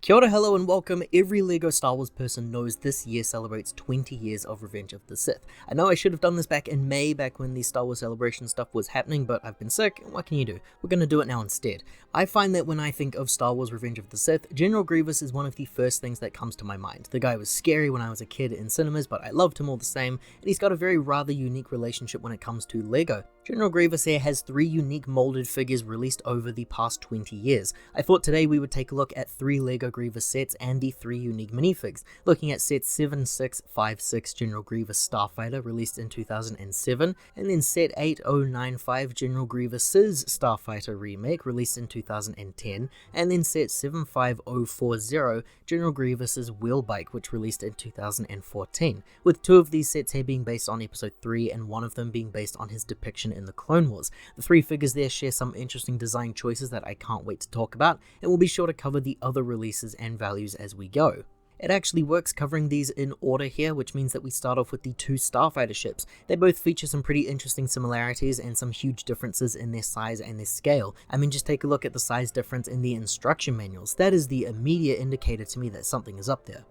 Kia ora, hello and welcome. Every LEGO Star Wars person knows this year celebrates 20 years of Revenge of the Sith. I know I should have done this back in May, back when the Star Wars Celebration stuff was happening, but I've been sick, and what can you do? We're gonna do it now instead. I find that when I think of Star Wars Revenge of the Sith, General Grievous is one of the first things that comes to my mind. The guy was scary when I was a kid in cinemas, but I loved him all the same, and he's got a very rather unique relationship when it comes to LEGO. General Grievous here has 3 unique molded figures released over the past 20 years. I thought today we would take a look at 3 LEGO Grievous sets and the 3 unique minifigs, looking at set 7656 General Grievous Starfighter released in 2007, and then set 8095 General Grievous's Starfighter remake released in 2010, and then set 75040 General Grievous's Wheelbike which released in 2014, with 2 of these sets here being based on episode 3 and 1 of them being based on his depiction in the Clone Wars. The 3 figures there share some interesting design choices that I can't wait to talk about, and we'll be sure to cover the other releases and values as we go. It actually works covering these in order here, which means that we start off with the 2 Starfighter ships. They both feature some pretty interesting similarities and some huge differences in their size and their scale. I mean, just take a look at the size difference in the instruction manuals. That is the immediate indicator to me that something is up there.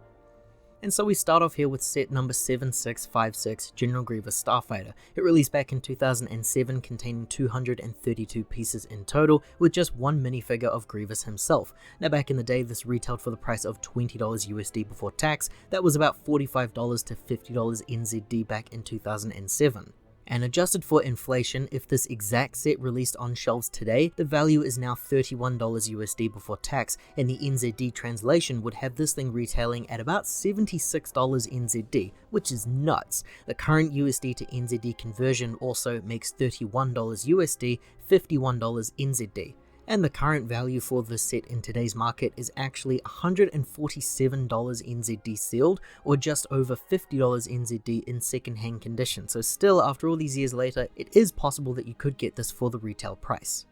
And so we start off here with set number 7656, General Grievous Starfighter. It released back in 2007, containing 232 pieces in total, with just 1 minifigure of Grievous himself. Now back in the day, this retailed for the price of $20 USD before tax. That was about $45 to $50 NZD back in 2007. And adjusted for inflation, if this exact set released on shelves today, the value is now $31 USD before tax, and the NZD translation would have this thing retailing at about $76 NZD, which is nuts. The current USD to NZD conversion also makes $31 USD, $51 NZD. And the current value for this set in today's market is actually $147 NZD sealed, or just over $50 NZD in second-hand condition. So still, after all these years later, it is possible that you could get this for the retail price.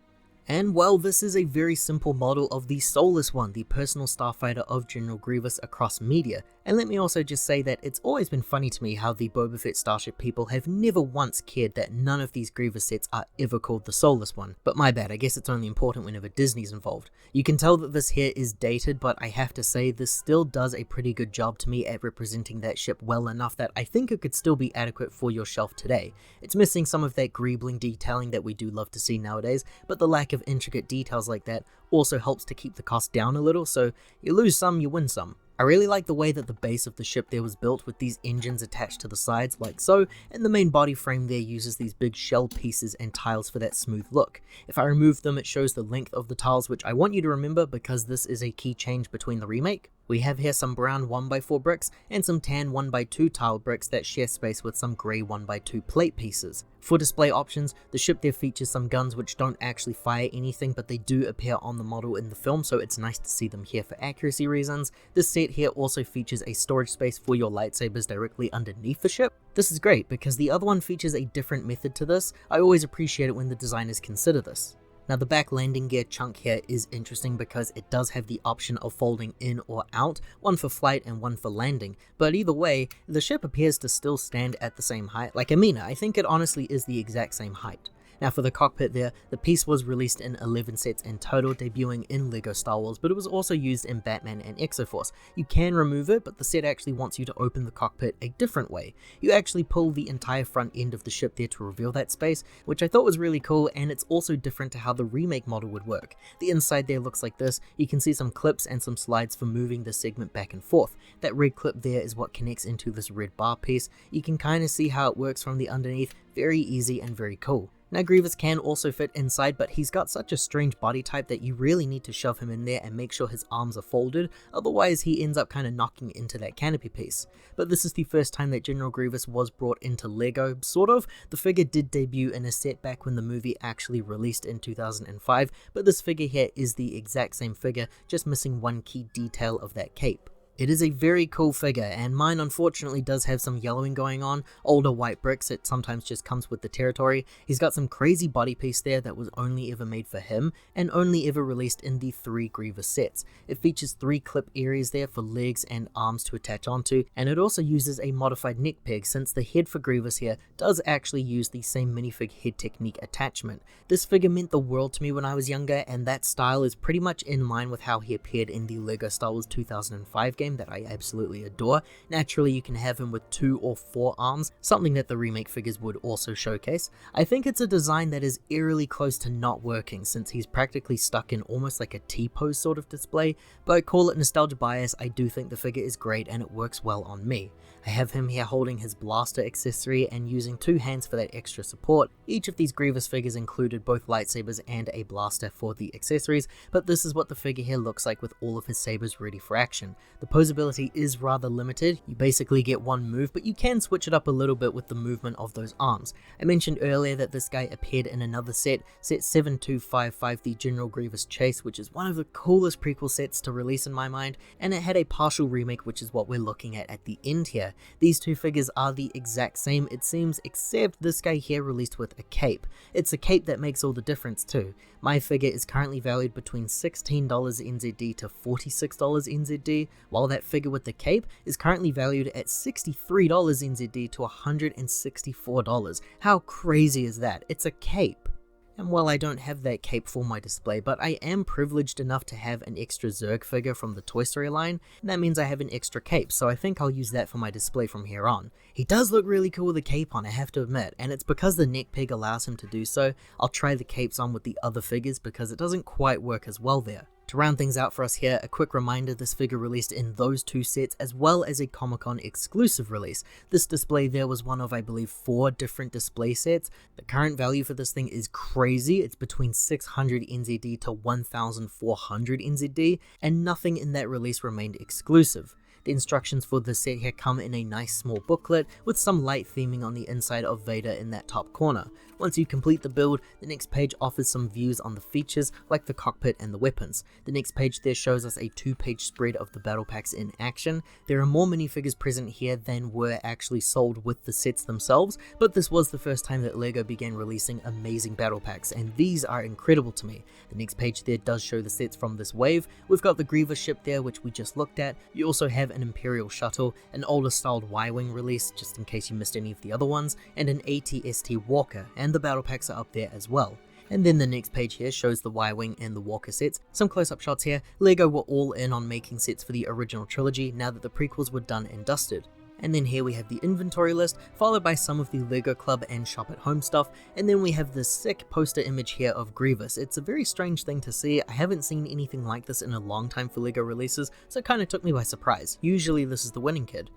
And well, this is a very simple model of the soulless one, the personal starfighter of General Grievous across media. And let me also just say that it's always been funny to me how the Boba Fett Starship people have never once cared that none of these Grievous sets are ever called the soulless one. But my bad, I guess it's only important whenever Disney's involved. You can tell that this here is dated, but I have to say this still does a pretty good job to me at representing that ship well enough that I think it could still be adequate for your shelf today. It's missing some of that greebling detailing that we do love to see nowadays, but the lack of intricate details like that also helps to keep the cost down a little, so you lose some, you win some. I really like the way that the base of the ship there was built with these engines attached to the sides like so, and the main body frame there uses these big shell pieces and tiles for that smooth look. If I remove them, it shows the length of the tiles, which I want you to remember because this is a key change between the remake. We have here some brown 1x4 bricks and some tan 1x2 tile bricks that share space with some grey 1x2 plate pieces. For display options, the ship there features some guns which don't actually fire anything, but they do appear on the model in the film, so it's nice to see them here for accuracy reasons. This set here also features a storage space for your lightsabers directly underneath the ship. This is great because the other one features a different method to this. I always appreciate it when the designers consider this. Now the back landing gear chunk here is interesting because it does have the option of folding in or out, one for flight and one for landing, but either way, the ship appears to still stand at the same height. Like Amina, I think it honestly is the exact same height. Now for the cockpit there, the piece was released in 11 sets in total, debuting in LEGO Star Wars, but it was also used in Batman and Exoforce. You can remove it, but the set actually wants you to open the cockpit a different way. You actually pull the entire front end of the ship there to reveal that space, which I thought was really cool, and it's also different to how the remake model would work. The inside there looks like this. You can see some clips and some slides for moving the segment back and forth. That red clip there is what connects into this red bar piece. You can kind of see how it works from the underneath. Very easy and very cool. Now Grievous can also fit inside, but he's got such a strange body type that you really need to shove him in there and make sure his arms are folded, otherwise he ends up kind of knocking into that canopy piece. But this is the first time that General Grievous was brought into LEGO, sort of. The figure did debut in a set back when the movie actually released in 2005, but this figure here is the exact same figure, just missing one key detail of that cape. It is a very cool figure, and mine unfortunately does have some yellowing going on, older white bricks, it sometimes just comes with the territory. He's got some crazy body piece there that was only ever made for him, and only ever released in the 3 Grievous sets. It features 3 clip areas there for legs and arms to attach onto, and it also uses a modified neck peg since the head for Grievous here does actually use the same minifig head technique attachment. This figure meant the world to me when I was younger, and that style is pretty much in line with how he appeared in the LEGO Star Wars 2005 game that I absolutely adore. Naturally, you can have him with 2 or 4 arms, something that the remake figures would also showcase. I think it's a design that is eerily close to not working since he's practically stuck in almost like a T-pose sort of display, but call it nostalgia bias, I do think the figure is great and it works well on me. I have him here holding his blaster accessory and using 2 hands for that extra support. Each of these Grievous figures included both lightsabers and a blaster for the accessories, but this is what the figure here looks like with all of his sabers ready for action. The posability is rather limited, you basically get one move, but you can switch it up a little bit with the movement of those arms. I mentioned earlier that this guy appeared in another set 7255, the General Grievous Chase, which is one of the coolest prequel sets to release in my mind, and it had a partial remake, which is what we're looking at the end here. These 2 figures are the exact same, it seems, except this guy here released with a cape. It's a cape that makes all the difference too. My figure is currently valued between $16 NZD to $46 NZD, while that figure with the cape is currently valued at $63 NZD to $164. How crazy is that? It's a cape. And while I don't have that cape for my display, but I am privileged enough to have an extra Zurg figure from the Toy Story line, and that means I have an extra cape, so I think I'll use that for my display from here on. He does look really cool with the cape on, I have to admit, and it's because the neck peg allows him to do so. I'll try the capes on with the other figures because it doesn't quite work as well there. To round things out for us here, a quick reminder, this figure released in those 2 sets as well as a Comic-Con exclusive release. This display there was one of, I believe, 4 different display sets. The current value for this thing is crazy, it's between 600 NZD to 1400 NZD, and nothing in that release remained exclusive. The instructions for this set here come in a nice small booklet with some light theming on the inside of Vader in that top corner. Once you complete the build, the next page offers some views on the features like the cockpit and the weapons. The next page there shows us a 2-page spread of the battle packs in action. There are more minifigures present here than were actually sold with the sets themselves, but this was the first time that LEGO began releasing amazing battle packs, and these are incredible to me. The next page there does show the sets from this wave. We've got the Grievous ship there, which we just looked at. You also have an Imperial shuttle, an older styled Y-Wing release, just in case you missed any of the other ones, and an AT-ST Walker, and the battle packs are up there as well. And then the next page here shows the Y-Wing and the Walker sets. Some close-up shots here. LEGO were all in on making sets for the original trilogy now that the prequels were done and dusted. And then here we have the inventory list, followed by some of the LEGO Club and Shop at Home stuff, and then we have this sick poster image here of Grievous. It's a very strange thing to see. I haven't seen anything like this in a long time for LEGO releases, so it kind of took me by surprise. Usually this is the winning kid.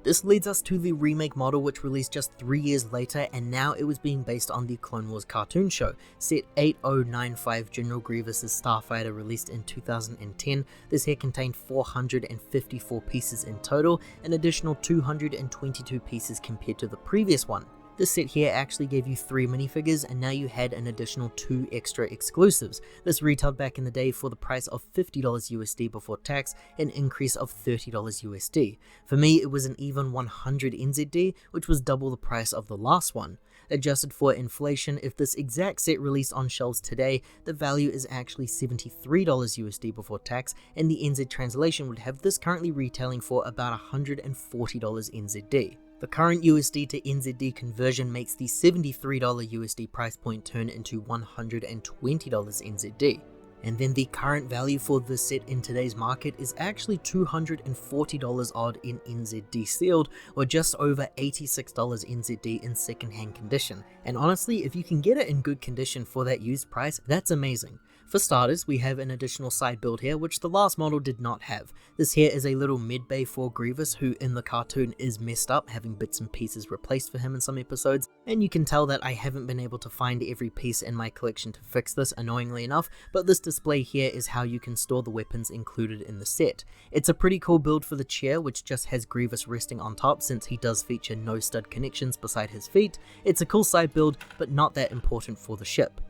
This leads us to the remake model, which released just 3 years later, and now it was being based on the Clone Wars cartoon show. Set 8095 General Grievous' Starfighter, released in 2010. This here contained 454 pieces in total, an additional 222 pieces compared to the previous one. This set here actually gave you 3 minifigures, and now you had an additional 2 extra exclusives. This retailed back in the day for the price of $50 USD before tax, an increase of $30 USD. For me, it was an even 100 NZD, which was double the price of the last one. Adjusted for inflation, if this exact set released on shelves today, the value is actually $73 USD before tax, and the NZ translation would have this currently retailing for about $140 NZD. The current USD to NZD conversion makes the $73 USD price point turn into $120 NZD. And then the current value for this set in today's market is actually $240 odd in NZD sealed, or just over $86 NZD in second-hand condition. And honestly, if you can get it in good condition for that used price, that's amazing. For starters, we have an additional side build here, which the last model did not have. This here is a little mid-bay for Grievous, who in the cartoon is messed up, having bits and pieces replaced for him in some episodes, and you can tell that I haven't been able to find every piece in my collection to fix this, annoyingly enough, but this display here is how you can store the weapons included in the set. It's a pretty cool build for the chair, which just has Grievous resting on top since he does feature no stud connections beside his feet. It's a cool side build, but not that important for the ship.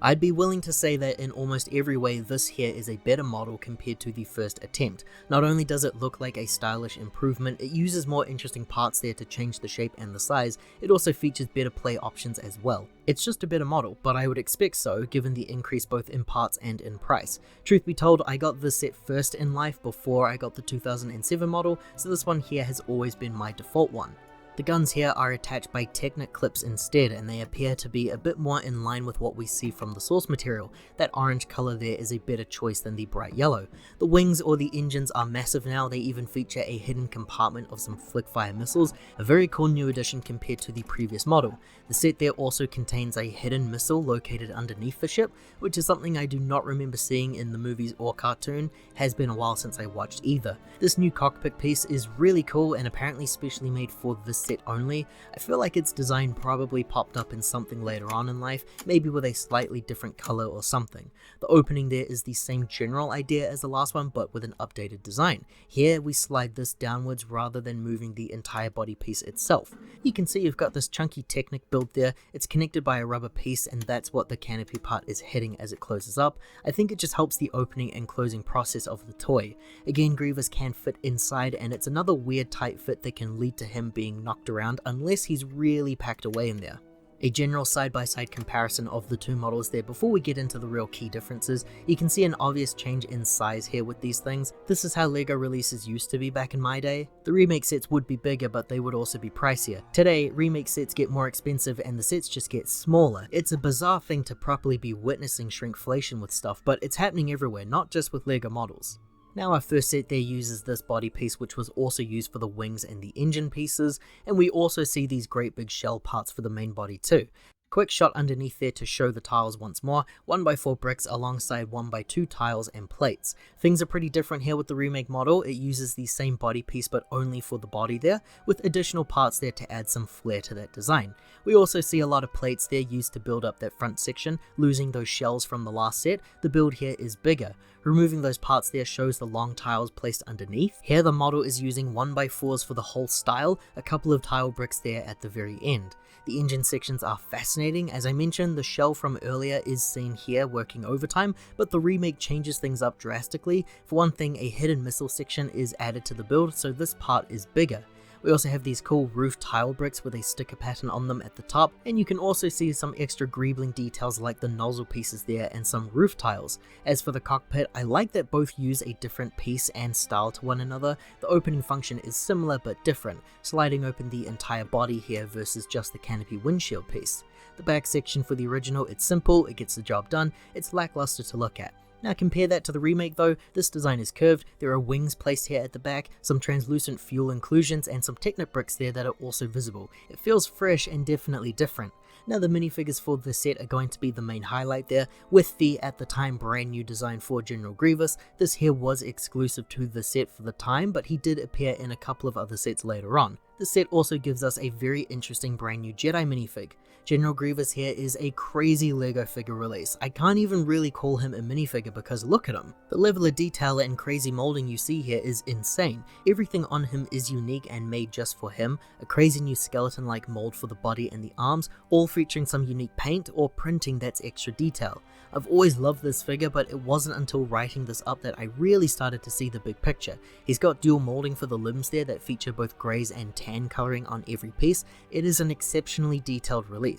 I'd be willing to say that in almost every way this here is a better model compared to the first attempt. Not only does it look like a stylish improvement, it uses more interesting parts there to change the shape and the size, it also features better play options as well. It's just a better model, but I would expect so given the increase both in parts and in price. Truth be told, I got this set first in life before I got the 2007 model, so this one here has always been my default one. The guns here are attached by Technic clips instead, and they appear to be a bit more in line with what we see from the source material. That orange color there is a better choice than the bright yellow. The wings or the engines are massive now, they even feature a hidden compartment of some flick-fire missiles, a very cool new addition compared to the previous model. The set there also contains a hidden missile located underneath the ship, which is something I do not remember seeing in the movies or cartoon. Has been a while since I watched either. This new cockpit piece is really cool and apparently specially made for this set only. I feel like its design probably popped up in something later on in life, maybe with a slightly different color or something. The opening there is the same general idea as the last one, but with an updated design. Here we slide this downwards rather than moving the entire body piece itself. You can see you've got this chunky Technic build there, it's connected by a rubber piece and that's what the canopy part is hitting as it closes up. I think it just helps the opening and closing process of the toy. Again, Grievous can fit inside and it's another weird tight fit that can lead to him being knocked around unless he's really packed away in there. A general side-by-side comparison of the two models there before we get into the real key differences. You can see an obvious change in size here with these things. This is how LEGO releases used to be back in my day. The remake sets would be bigger, but they would also be pricier. Today, remake sets get more expensive and the sets just get smaller. It's a bizarre thing to properly be witnessing shrinkflation with stuff, but it's happening everywhere, not just with LEGO models. Now our first set there uses this body piece, which was also used for the wings and the engine pieces, and we also see these great big shell parts for the main body too. Quick shot underneath there to show the tiles once more, 1x4 bricks alongside 1x2 tiles and plates. Things are pretty different here with the remake model. It uses the same body piece but only for the body there, with additional parts there to add some flair to that design. We also see a lot of plates there used to build up that front section, losing those shells from the last set. The build here is bigger. Removing those parts there shows the long tiles placed underneath. Here the model is using 1x4s for the whole style, a couple of tile bricks there at the very end. The engine sections are fascinating. As I mentioned, the shell from earlier is seen here working overtime, but the remake changes things up drastically. For one thing, a hidden missile section is added to the build, so this part is bigger. We also have these cool roof tile bricks with a sticker pattern on them at the top, and you can also see some extra greebling details like the nozzle pieces there and some roof tiles. As for the cockpit, I like that both use a different piece and style to one another. The opening function is similar but different, sliding open the entire body here versus just the canopy windshield piece. The back section for the original, it's simple, it gets the job done, it's lackluster to look at. Now compare that to the remake though, this design is curved, there are wings placed here at the back, some translucent fuel inclusions and some Technic bricks there that are also visible. It feels fresh and definitely different. Now the minifigures for this set are going to be the main highlight there, with the at the time brand new design for General Grievous. This here was exclusive to the set for the time, but he did appear in a couple of other sets later on. The set also gives us a very interesting brand new Jedi minifig. General Grievous here is a crazy LEGO figure release. I can't even really call him a minifigure because look at him. The level of detail and crazy molding you see here is insane. Everything on him is unique and made just for him. A crazy new skeleton-like mold for the body and the arms, all featuring some unique paint or printing that's extra detail. I've always loved this figure, but it wasn't until writing this up that I really started to see the big picture. He's got dual molding for the limbs there that feature both greys and tan coloring on every piece. It is an exceptionally detailed release.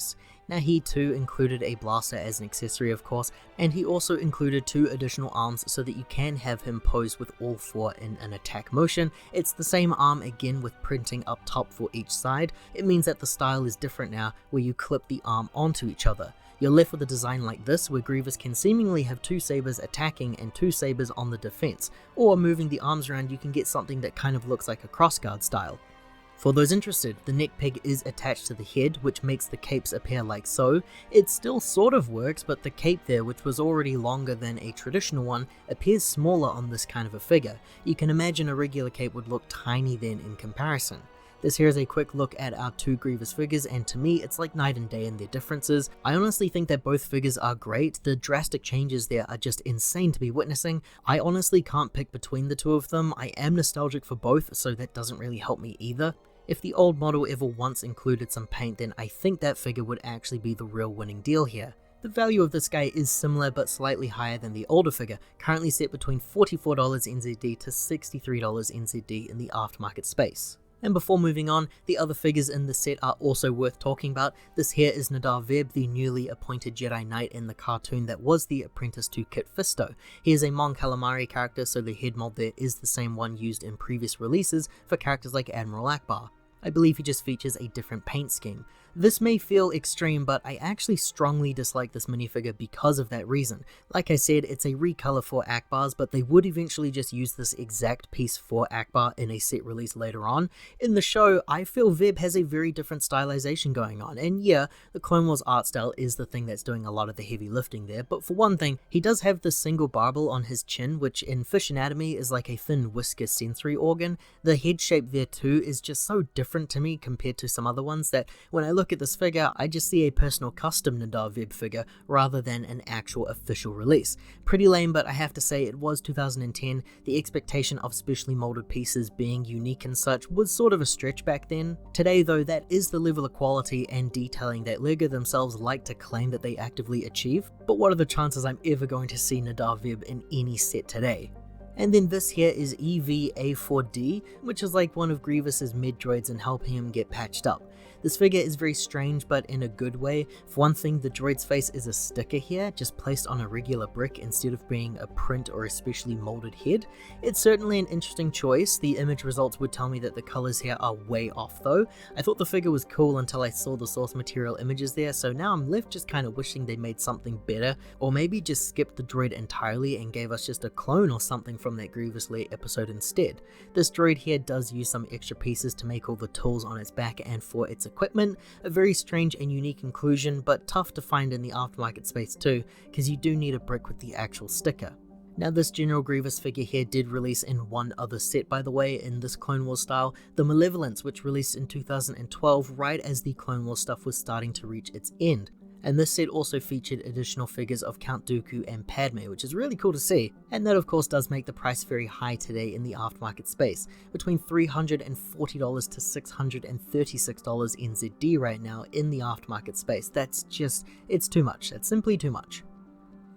Now he too included a blaster as an accessory of course, and he also included 2 additional arms so that you can have him pose with all 4 in an attack motion. It's the same arm again with printing up top for each side. It means that the style is different now, where you clip the arm onto each other. You're left with a design like this, where Grievous can seemingly have 2 sabers attacking and 2 sabers on the defense, or moving the arms around you can get something that kind of looks like a crossguard style. For those interested, the neck peg is attached to the head, which makes the capes appear like so. It still sort of works, but the cape there, which was already longer than a traditional one, appears smaller on this kind of a figure. You can imagine a regular cape would look tiny then in comparison. This here is a quick look at our 2 Grievous figures, and to me it's like night and day in their differences. I honestly think that both figures are great. The drastic changes there are just insane to be witnessing. I honestly can't pick between the 2 of them. I am nostalgic for both, so that doesn't really help me either. If the old model ever once included some paint, then I think that figure would actually be the real winning deal here. The value of this guy is similar but slightly higher than the older figure, currently set between $44 NZD to $63 NZD in the aftermarket space. And before moving on, the other figures in the set are also worth talking about. This here is Nahdar Vebb, the newly appointed Jedi Knight in the cartoon that was the apprentice to Kit Fisto. He is a Mon Calamari character, so the head mold there is the same one used in previous releases for characters like Admiral Akbar. I believe he just features a different paint scheme. This may feel extreme, but I actually strongly dislike this minifigure because of that reason. Like I said, it's a recolor for Akbar's, but they would eventually just use this exact piece for Akbar in a set release later on. In the show, I feel Vebb has a very different stylization going on, and yeah, the Clone Wars art style is the thing that's doing a lot of the heavy lifting there, but for one thing, he does have this single barbel on his chin, which in fish anatomy is like a thin whisker sensory organ. The head shape there too is just so different to me compared to some other ones that when I look at this figure, I just see a personal custom Nahdar Vebb figure rather than an actual official release. Pretty lame, but I have to say it was 2010. The expectation of specially molded pieces being unique and such was sort of a stretch back then. Today though, that is the level of quality and detailing that LEGO themselves like to claim that they actively achieve, but what are the chances I'm ever going to see Nahdar Vebb in any set today? And then this here is EV-A4D, which is like one of Grievous's mid droids and helping him get patched up. This figure is very strange, but in a good way. For one thing, the droid's face is a sticker here, just placed on a regular brick instead of being a print or a specially molded head. It's certainly an interesting choice. The image results would tell me that the colors here are way off though. I thought the figure was cool until I saw the source material images there, so now I'm left just kind of wishing they made something better, or maybe just skipped the droid entirely and gave us just a clone or something from that Grievous Lair episode instead. This droid here does use some extra pieces to make all the tools on its back and for its equipment, a very strange and unique inclusion, but tough to find in the aftermarket space too, because you do need a brick with the actual sticker. Now this General Grievous figure here did release in one other set by the way, in this Clone Wars style, the Malevolence, which released in 2012 right as the Clone Wars stuff was starting to reach its end. And this set also featured additional figures of Count Dooku and Padme, which is really cool to see, and that of course does make the price very high today in the aftermarket space, between $340 to $636 NZD right now in the aftermarket space. That's just, it's too much, it's simply too much.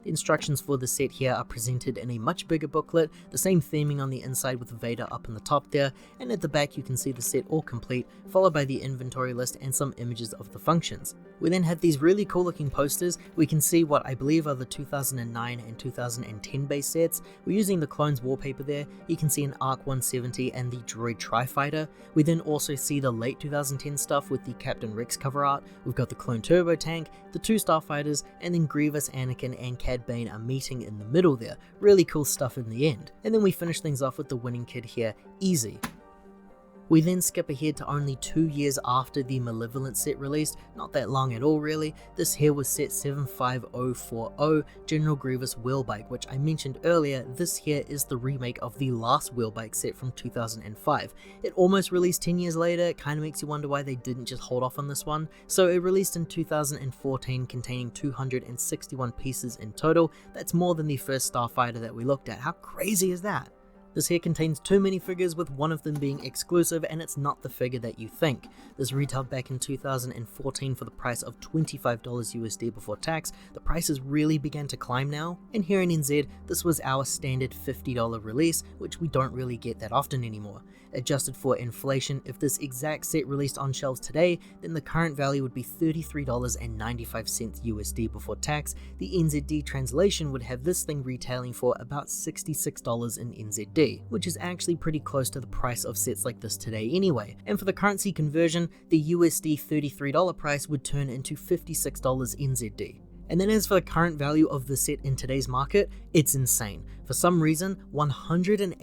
The instructions for the set here are presented in a much bigger booklet, the same theming on the inside with Vader up in the top there, and at the back you can see the set all complete, followed by the inventory list and some images of the functions. We then have these really cool looking posters. We can see what I believe are the 2009 and 2010 base sets. We're using the Clones wallpaper there. You can see an ARC 170 and the Droid Tri-Fighter. We then also see the late 2010 stuff with the Captain Rex cover art. We've got the Clone Turbo Tank, the two Starfighters, and then Grievous, Anakin, and Cad Bane are meeting in the middle there. Really cool stuff in the end. And then we finish things off with the winning kid here, Easy. We then skip ahead to only 2 years after the Malevolent set released, not that long at all really. This here was set 75040, General Grievous Wheelbike, which I mentioned earlier. This here is the remake of the last Wheelbike set from 2005. It almost released 10 years later. It kind of makes you wonder why they didn't just hold off on this one. So it released in 2014, containing 261 pieces in total. That's more than the first Starfighter that we looked at. How crazy is that? This here contains 2 minifigures, with one of them being exclusive, and it's not the figure that you think. This retailed back in 2014 for the price of $25 USD before tax. The prices really began to climb now, and here in NZ, this was our standard $50 release, which we don't really get that often anymore. Adjusted for inflation, if this exact set released on shelves today, then the current value would be $33.95 USD before tax. The NZD translation would have this thing retailing for about $66 in NZD, which is actually pretty close to the price of sets like this today anyway. And for the currency conversion, the USD $33 price would turn into $56 NZD. And then as for the current value of the set in today's market, it's insane. For some reason, $188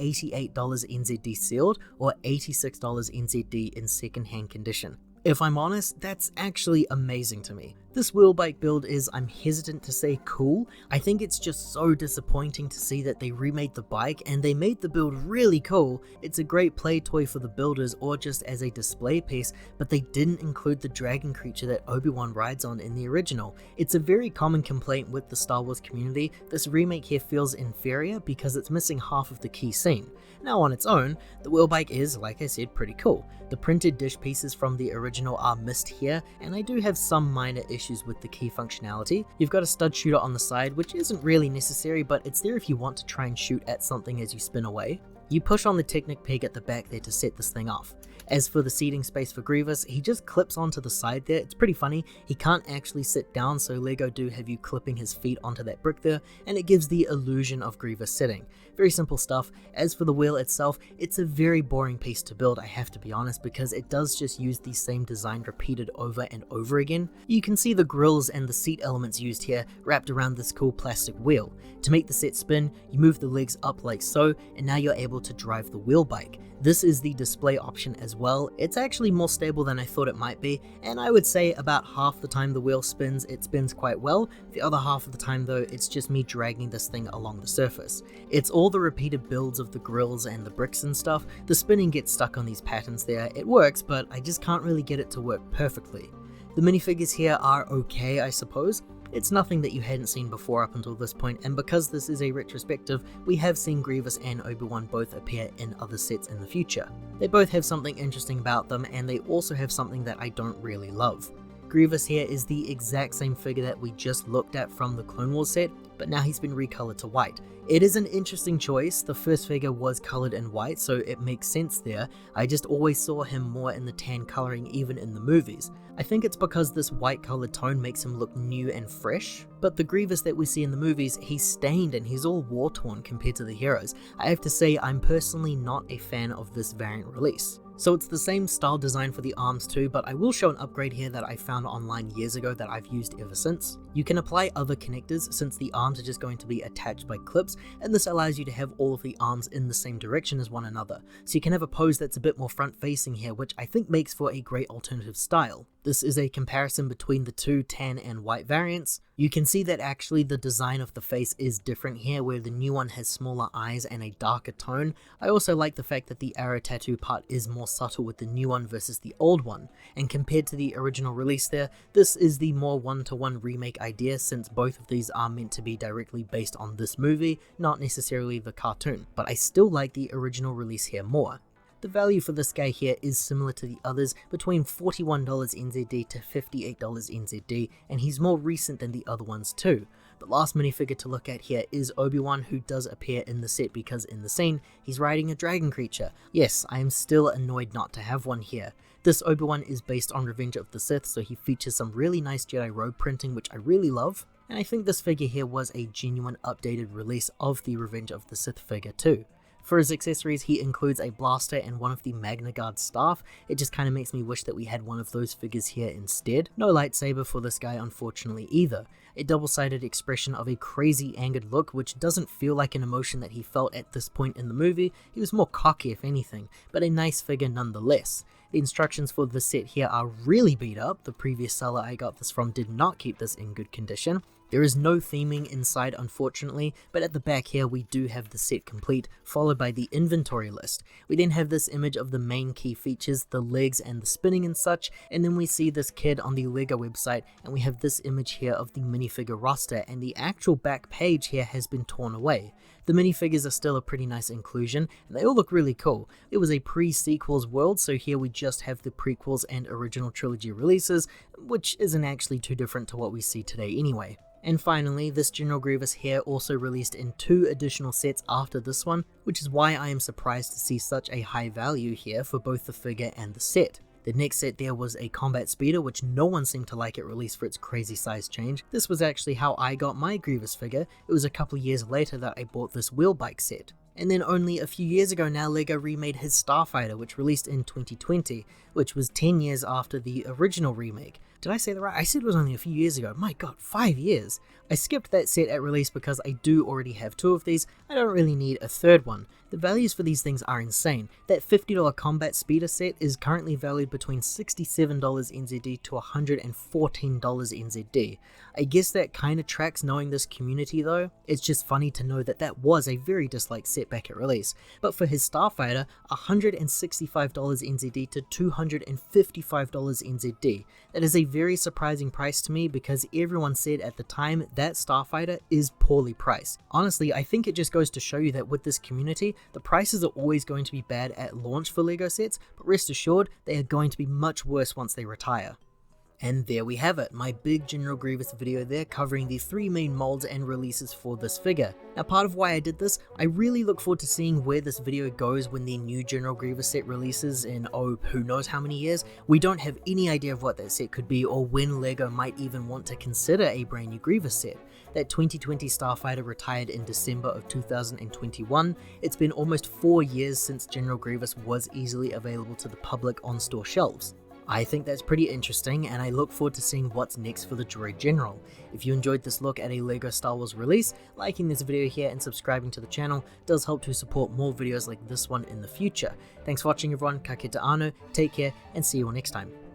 NZD sealed, or $86 NZD in second-hand condition. If I'm honest, that's actually amazing to me. This Wheelbike build is, I'm hesitant to say cool. I think it's just so disappointing to see that they remade the bike and they made the build really cool. It's a great play toy for the builders or just as a display piece, but they didn't include the dragon creature that Obi-Wan rides on in the original. It's a very common complaint with the Star Wars community. This remake here feels inferior because it's missing half of the key scene. Now on its own, the Wheelbike is, like I said, pretty cool. The printed dish pieces from the original are missed here, and I do have some minor issues issues with the key functionality. You've got a stud shooter on the side, which isn't really necessary, but it's there if you want to try and shoot at something as you spin away. You push on the Technic peg at the back there to set this thing off. As for the seating space for Grievous, he just clips onto the side there. It's pretty funny. He can't actually sit down, so LEGO do have you clipping his feet onto that brick there, and it gives the illusion of Grievous sitting. Very simple stuff. As for the wheel itself, it's a very boring piece to build, I have to be honest, because it does just use the same design repeated over and over again. You can see the grills and the seat elements used here wrapped around this cool plastic wheel. To make the set spin, you move the legs up like so, and now you're able to drive the wheel bike. This is the display option as well. It's actually more stable than I thought it might be, and I would say about half the time the wheel spins, it spins quite well. The other half of the time though, it's just me dragging this thing along the surface. It's all the repeated builds of the grills and the bricks and stuff. The spinning gets stuck on these patterns there. It works, but I just can't really get it to work perfectly. The minifigures here are okay, I suppose. It's nothing that you hadn't seen before up until this point, and because this is a retrospective, we have seen Grievous and Obi-Wan both appear in other sets in the future. They both have something interesting about them, and they also have something that I don't really love. Grievous here is the exact same figure that we just looked at from the Clone Wars set, but now he's been recolored to white. It is an interesting choice. The first figure was colored in white, so it makes sense there. I just always saw him more in the tan coloring even in the movies. I think it's because this white colored tone makes him look new and fresh, but the Grievous that we see in the movies, he's stained and he's all war-torn compared to the heroes. I have to say I'm personally not a fan of this variant release. So it's the same style design for the arms too, but I will show an upgrade here that I found online years ago that I've used ever since. You can apply other connectors since the arms are just going to be attached by clips, and this allows you to have all of the arms in the same direction as one another. So you can have a pose that's a bit more front facing here, which I think makes for a great alternative style. This is a comparison between the two tan and white variants. You can see that actually the design of the face is different here, where the new one has smaller eyes and a darker tone. I also like the fact that the arrow tattoo part is more subtle with the new one versus the old one, and compared to the original release there, this is the more one-to-one remake idea, since both of these are meant to be directly based on this movie, not necessarily the cartoon, but I still like the original release here more. The value for this guy here is similar to the others, between $41 NZD to $58 NZD, and he's more recent than the other ones too. The last minifigure to look at here is Obi-Wan, who does appear in the set because in the scene, he's riding a dragon creature. Yes, I am still annoyed not to have one here. This Obi-Wan is based on Revenge of the Sith, so he features some really nice Jedi robe printing, which I really love. And I think this figure here was a genuine updated release of the Revenge of the Sith figure too. For his accessories, he includes a blaster and one of the Magna Guard staff. It just kind of makes me wish that we had one of those figures here instead. No lightsaber for this guy unfortunately either. A double-sided expression of a crazy angered look, which doesn't feel like an emotion that he felt at this point in the movie. He was more cocky if anything, but a nice figure nonetheless. The instructions for this set here are really beat up. The previous seller I got this from did not keep this in good condition. There is no theming inside unfortunately, but at the back here we do have the set complete, followed by the inventory list. We then have this image of the main key features, the legs and the spinning and such, and then we see this kid on the LEGO website, and we have this image here of the minifigure roster, and the actual back page here has been torn away. The minifigures are still a pretty nice inclusion, and they all look really cool. It was a pre-sequels world, so here we just have the prequels and original trilogy releases, which isn't actually too different to what we see today anyway. And finally, this General Grievous here also released in 2 additional sets after this one, which is why I am surprised to see such a high value here for both the figure and the set. The next set there was a combat speeder, which no one seemed to like it released for its crazy size change. This was actually how I got my Grievous figure. It was a couple years later that I bought this wheel bike set. And then only a few years ago now, LEGO remade his Starfighter, which released in 2020, which was 10 years after the original remake. Did I say that right? I said it was only a few years ago. My god, 5 years. I skipped that set at release because I do already have 2 of these. I don't really need a third one. The values for these things are insane. That $50 combat speeder set is currently valued between $67 NZD to $114 NZD. I guess that kind of tracks knowing this community though. It's just funny to know that that was a very disliked set back at release. But for his Starfighter, $165 NZD to $255 NZD. That is a very surprising price to me because everyone said at the time that Starfighter is poorly priced. Honestly, I think it just goes to show you that with this community, the prices are always going to be bad at launch for LEGO sets, but rest assured, they are going to be much worse once they retire. And there we have it, my big General Grievous video there covering the 3 main molds and releases for this figure. Now part of why I did this, I really look forward to seeing where this video goes when the new General Grievous set releases in who knows how many years. We don't have any idea of what that set could be or when LEGO might even want to consider a brand new Grievous set. That 2020 Starfighter retired in December of 2021. It's been almost 4 years since General Grievous was easily available to the public on store shelves. I think that's pretty interesting, and I look forward to seeing what's next for the Droid General. If you enjoyed this look at a LEGO Star Wars release, liking this video here and subscribing to the channel does help to support more videos like this one in the future. Thanks for watching everyone, ka kite anō, take care, and see you all next time.